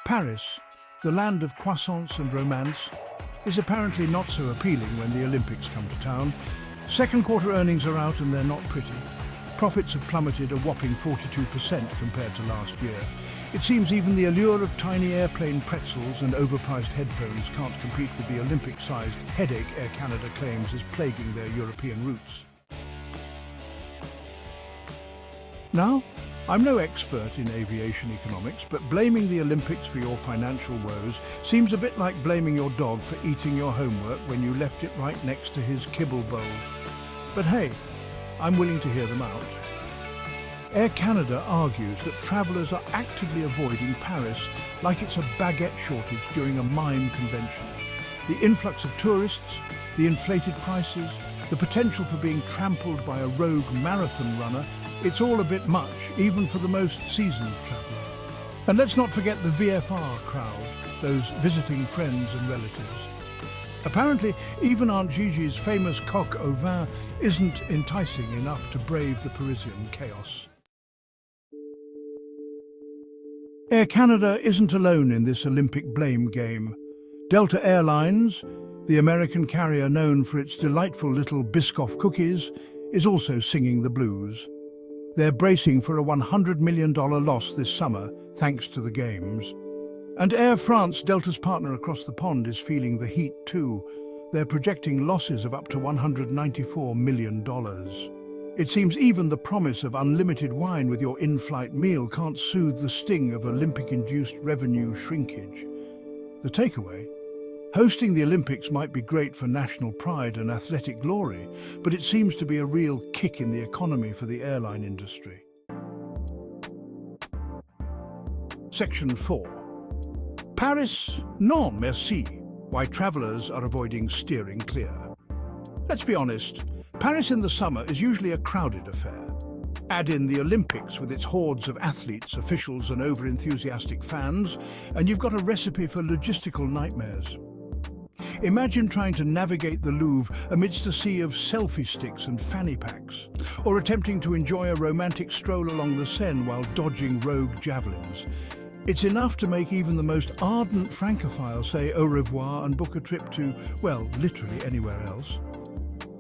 Paris, the land of croissants and romance, is apparently not so appealing when the Olympics come to town. Second quarter earnings are out and they're not pretty. Profits have plummeted a whopping 42% compared to last year. It seems even the allure of tiny airplane pretzels and overpriced headphones can't compete with the Olympic-sized headache Air Canada claims is plaguing their European routes. Now, I'm no expert in aviation economics, but blaming the Olympics for your financial woes seems a bit like blaming your dog for eating your homework when you left it right next to his kibble bowl. But hey, I'm willing to hear them out. Air Canada argues that travellers are actively avoiding Paris like it's a baguette shortage during a mime convention. The influx of tourists, the inflated prices, the potential for being trampled by a rogue marathon runner, it's all a bit much, even for the most seasoned traveller. And let's not forget the VFR crowd, those visiting friends and relatives. Apparently, even Aunt Gigi's famous coq au vin isn't enticing enough to brave the Parisian chaos. Air Canada isn't alone in this Olympic blame game. Delta Airlines, the American carrier known for its delightful little Biscoff cookies, is also singing the blues. They're bracing for a $100 million loss this summer, thanks to the Games. And Air France, Delta's partner across the pond, is feeling the heat too. They're projecting losses of up to $194 million. It seems even the promise of unlimited wine with your in-flight meal can't soothe the sting of Olympic-induced revenue shrinkage. The takeaway? Hosting the Olympics might be great for national pride and athletic glory, but it seems to be a real kick in the economy for the airline industry. Section 4. Paris, non merci. Why travellers are avoiding steering clear. Let's be honest, Paris in the summer is usually a crowded affair. Add in the Olympics with its hordes of athletes, officials and over-enthusiastic fans, and you've got a recipe for logistical nightmares. Imagine trying to navigate the Louvre amidst a sea of selfie sticks and fanny packs, or attempting to enjoy a romantic stroll along the Seine while dodging rogue javelins. It's enough to make even the most ardent francophile say au revoir and book a trip to, well, literally anywhere else.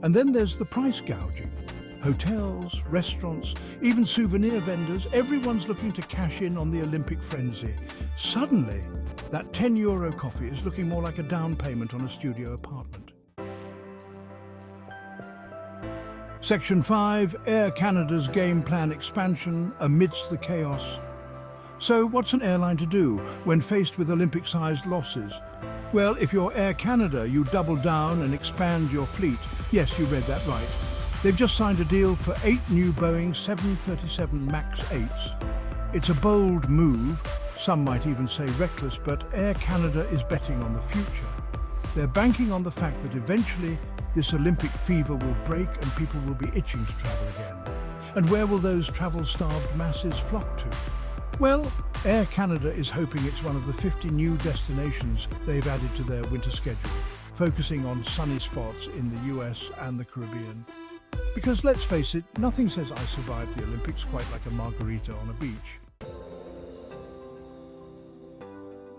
And then there's the price gouging. Hotels, restaurants, even souvenir vendors, everyone's looking to cash in on the Olympic frenzy. Suddenly, that €10 coffee is looking more like a down payment on a studio apartment. Section 5, Air Canada's game plan expansion amidst the chaos. So what's an airline to do when faced with Olympic-sized losses? Well, if you're Air Canada, you double down and expand your fleet. Yes, you read that right. They've just signed a deal for 8 new Boeing 737 MAX 8s. It's a bold move, some might even say reckless, but Air Canada is betting on the future. They're banking on the fact that eventually this Olympic fever will break and people will be itching to travel again. And where will those travel-starved masses flock to? Well, Air Canada is hoping it's one of the 50 new destinations they've added to their winter schedule, focusing on sunny spots in the US and the Caribbean. Because let's face it, nothing says I survived the Olympics quite like a margarita on a beach.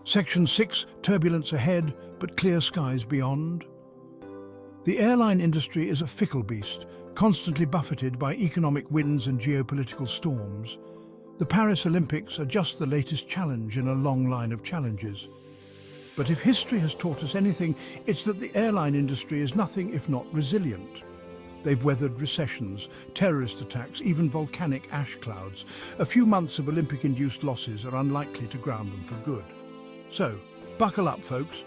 Section 6, turbulence ahead, but clear skies beyond. The airline industry is a fickle beast, constantly buffeted by economic winds and geopolitical storms. The Paris Olympics are just the latest challenge in a long line of challenges. But if history has taught us anything, it's that the airline industry is nothing if not resilient. They've weathered recessions, terrorist attacks, even volcanic ash clouds. A few months of Olympic-induced losses are unlikely to ground them for good. So, buckle up, folks.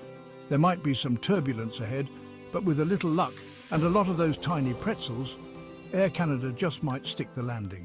There might be some turbulence ahead, but with a little luck and a lot of those tiny pretzels, Air Canada just might stick the landing.